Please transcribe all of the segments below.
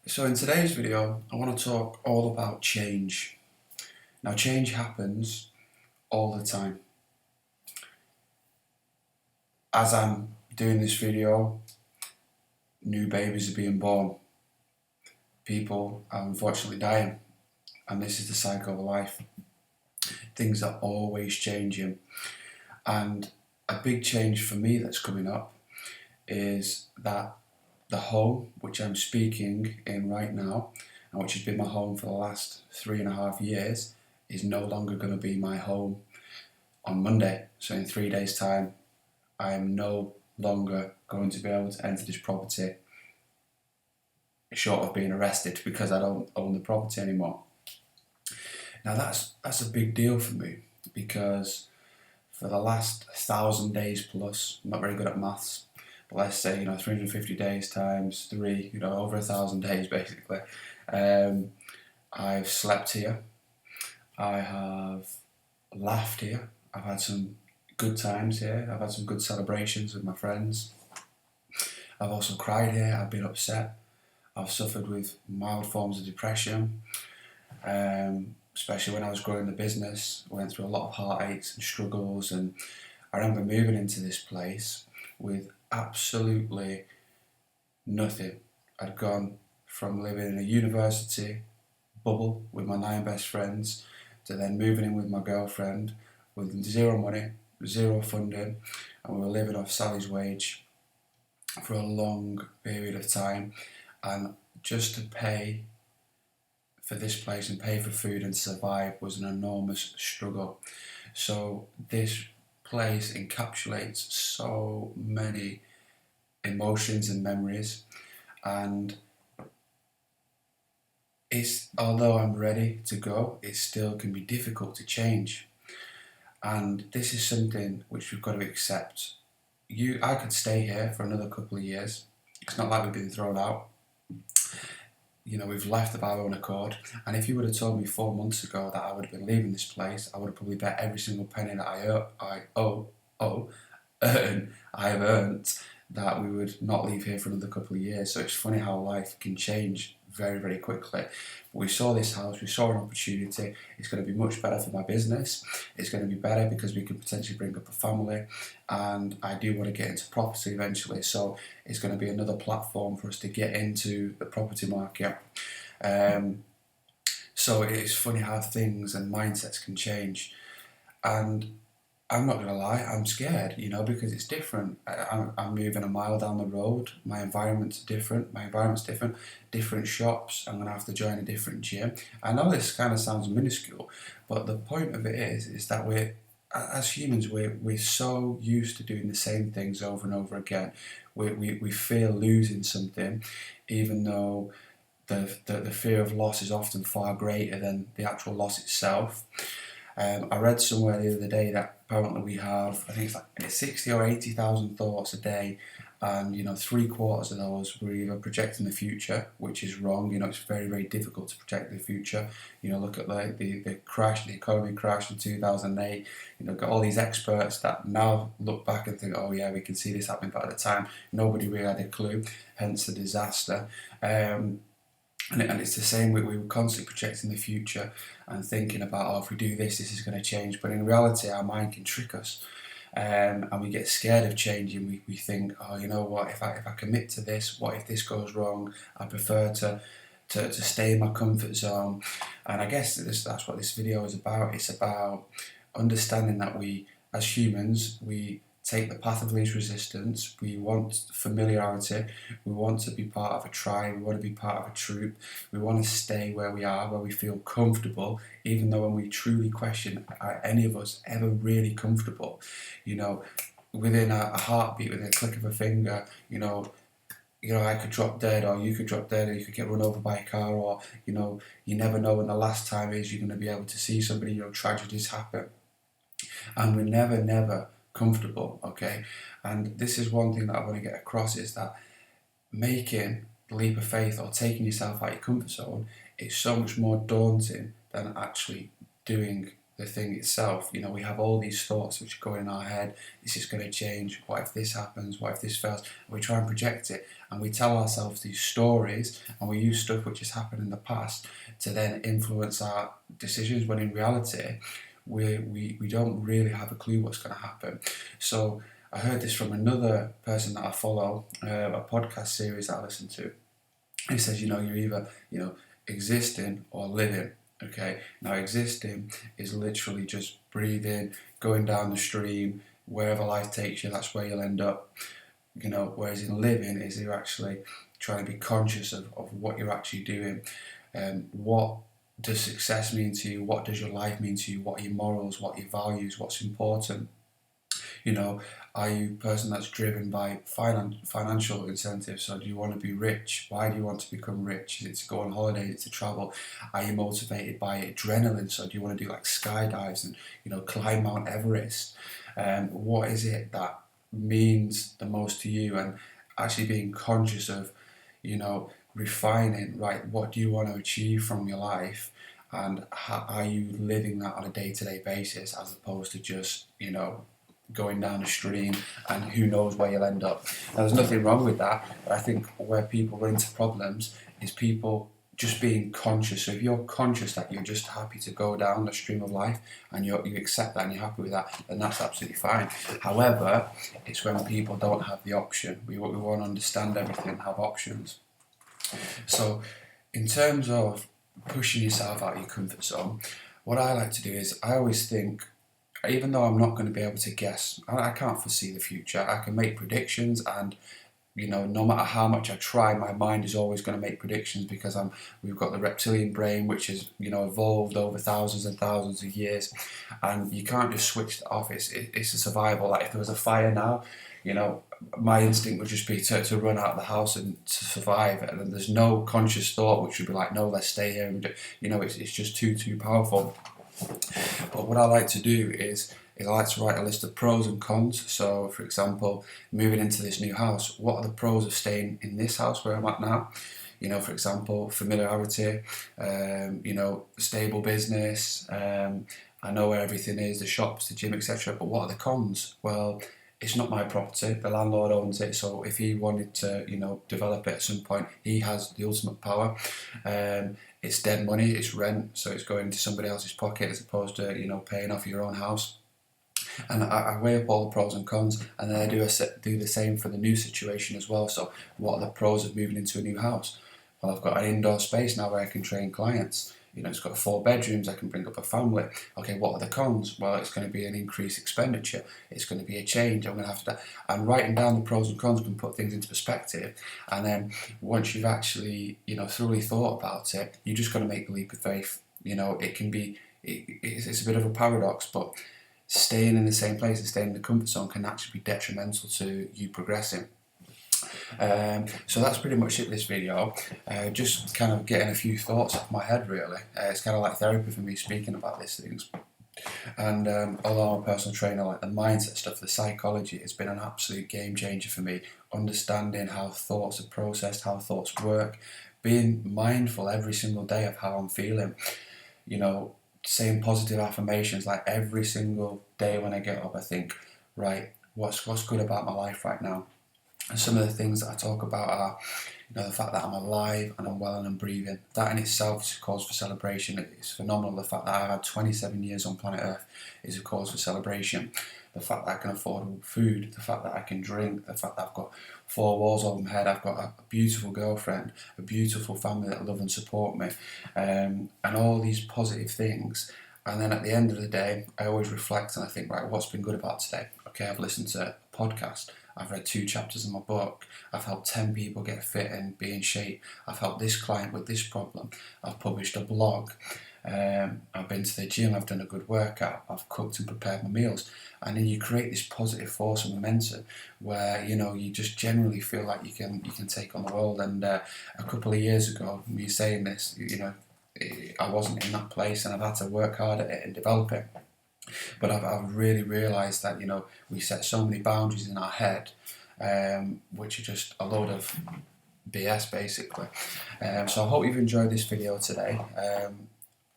So in today's video, I want to talk all about change. Now, change happens all the time. As I'm doing this video, new babies are being born. People are unfortunately dying, and this is the cycle of life. Things are always changing, and a big change for me that's coming up is that the home which I'm speaking in right now, and which has been my home for the last 3.5 years, is no longer going to be my home on Monday. So in 3 days' time, I am no longer going to be able to enter this property, short of being arrested, because I don't own the property anymore. Now that's a big deal for me, because for the last 1,000 days plus, I'm not very good at maths, but let's say 350 days times 3, over 1,000 days basically. I've slept here, I have laughed here, I've had some good times here, I've had some good celebrations with my friends. I've also cried here, I've been upset, I've suffered with mild forms of depression, especially when I was growing the business. I went through a lot of heartaches and struggles, and I remember moving into this place with absolutely nothing. I'd gone from living in a university bubble with my 9 best friends to then moving in with my girlfriend with zero money, zero funding, and we were living off Sally's wage for a long period of time, and just to pay for this place and pay for food and survive was an enormous struggle. So this place encapsulates so many emotions and memories, and although I'm ready to go, it still can be difficult to change. And this is something which we've got to accept. I could stay here for another couple of years. It's not like we've been thrown out. We've left of our own accord. And if you would have told me 4 months ago that I would have been leaving this place, I would have probably bet every single penny that I have earned, that we would not leave here for another couple of years. So it's funny how life can change very, very quickly. We saw this house, we saw an opportunity. It's going to be much better for my business. It's going to be better because we could potentially bring up a family, and I do want to get into property eventually. So it's going to be another platform for us to get into the property market. So it's funny how things and mindsets can change. And I'm not going to lie, I'm scared, because it's different. I'm moving a mile down the road, my environment's different, different shops, I'm going to have to join a different gym. I know this kind of sounds minuscule, but the point of it is that as humans, we're so used to doing the same things over and over again. We fear losing something, even though the fear of loss is often far greater than the actual loss itself. I read somewhere the other day that apparently we have, I think it's like 60 or 80,000 thoughts a day, and 3/4 of those we're either projecting the future, which is wrong. It's very, very difficult to project the future. Look at the crash, the economy crash in 2008. Got all these experts that now look back and think, oh yeah, we can see this happening, but at the time nobody really had a clue, hence the disaster. And it's the same, we were constantly projecting the future and thinking about, oh, if we do this, this is going to change. But in reality, our mind can trick us, and we get scared of changing. We think, oh, you know what, if I commit to this, what if this goes wrong? I prefer to stay in my comfort zone. And I guess that's what this video is about. It's about understanding that we, as humans, we take the path of least resistance. We want familiarity. We want to be part of a tribe. We want to be part of a troop. We want to stay where we are, where we feel comfortable, even though when we truly question, are any of us ever really comfortable? Within a heartbeat, within a click of a finger, I could drop dead, or you could drop dead, or you could get run over by a car, or, you never know when the last time is you're going to be able to see somebody, tragedies happen. And we're never comfortable, okay? And this is one thing that I want to get across, is that making the leap of faith or taking yourself out of your comfort zone is so much more daunting than actually doing the thing itself. You know, we have all these thoughts which go in our head. Is this going to change? What if this happens? What if this fails? And we try and project it, and we tell ourselves these stories, and we use stuff which has happened in the past to then influence our decisions, when in reality we don't really have a clue what's going to happen. So I heard this from another person that I follow, a podcast series that I listen to. He says, you're either, existing or living. Okay, now existing is literally just breathing, going down the stream, wherever life takes you, that's where you'll end up. Whereas in living is you're actually trying to be conscious of what you're actually doing. What does success mean to you? What does your life mean to you? What are your morals? What are your values? What's important? Are you a person that's driven by financial incentives? So do you want to be rich? Why do you want to become rich? Is it to go on holiday? Is it to travel? Are you motivated by adrenaline? So do you want to do like skydives and climb Mount Everest? What is it that means the most to you? And actually being conscious of refining, right, what do you want to achieve from your life, and how are you living that on a day-to-day basis, as opposed to just going down a stream and who knows where you'll end up. Now, there's nothing wrong with that, but I think where people run into problems is people just being conscious. So if you're conscious that you're just happy to go down the stream of life, and you accept that and you're happy with that, then that's absolutely fine. However, it's when people don't have the option. We want to understand everything, have options. So in terms of pushing yourself out of your comfort zone, what I like to do is I always think, even though I'm not going to be able to guess, I can't foresee the future, I can make predictions, and no matter how much I try, my mind is always going to make predictions, because we've got the reptilian brain, which has evolved over thousands and thousands of years, and you can't just switch it off. It's a survival. Like if there was a fire now, my instinct would just be to run out of the house and to survive, and then there's no conscious thought which would be like, no, let's stay here. And it's just too powerful. But what I like to do is I like to write a list of pros and cons. So, for example, moving into this new house, what are the pros of staying in this house where I'm at now? For example, familiarity, stable business, I know where everything is, the shops, the gym, etc. But what are the cons? Well, it's not my property, the landlord owns it, so if he wanted to, develop it at some point, he has the ultimate power. It's dead money, it's rent, so it's going into somebody else's pocket as opposed to, paying off your own house. And I weigh up all the pros and cons, and then I do the same for the new situation as well. So what are the pros of moving into a new house? Well, I've got an indoor space now where I can train clients. It's got 4 bedrooms, I can bring up a family. Okay, what are the cons? Well, it's going to be an increased expenditure. It's going to be a change. I'm going to have to... And writing down the pros and cons can put things into perspective. And then once you've actually, thoroughly thought about it, you just got to make the leap of faith. It can be... It's a bit of a paradox, but staying in the same place and staying in the comfort zone can actually be detrimental to you progressing. So that's pretty much it for this video. Just kind of getting a few thoughts off my head, really. It's kind of like therapy for me, speaking about these things. And although I'm a personal trainer, like the mindset stuff, the psychology, has been an absolute game changer for me. Understanding how thoughts are processed, how thoughts work, being mindful every single day of how I'm feeling. Saying positive affirmations, like every single day when I get up, I think, right, what's good about my life right now? And some of the things that I talk about are, the fact that I'm alive and I'm well and I'm breathing. That in itself is a cause for celebration. It's phenomenal. The fact that I've had 27 years on planet Earth is a cause for celebration. The fact that I can afford food, the fact that I can drink, the fact that I've got 4 walls over my head, I've got a beautiful girlfriend, a beautiful family that love and support me, and all these positive things. And then at the end of the day, I always reflect and I think, right, what's been good about today? Okay, I've listened to a podcast. I've read 2 chapters of my book. I've helped 10 people get fit and be in shape. I've helped this client with this problem. I've published a blog. I've been to the gym. I've done a good workout. I've cooked and prepared my meals. And then you create this positive force and momentum where, you just generally feel like you can take on the world. And a couple of years ago, me saying this, I wasn't in that place, and I've had to work hard at it and develop it. But I've really realised that, we set so many boundaries in our head, which are just a load of BS, basically. So I hope you've enjoyed this video today.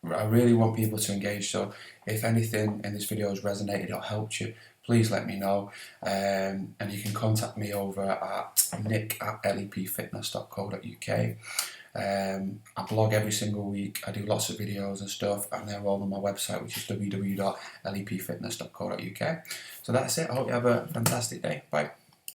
I really want people to engage. So if anything in this video has resonated or helped you, please let me know. And you can contact me over at nick@lepfitness.co.uk. I blog every single week. I do lots of videos and stuff, and they're all on my website, which is www.lepfitness.co.uk. So that's it. I hope you have a fantastic day. Bye.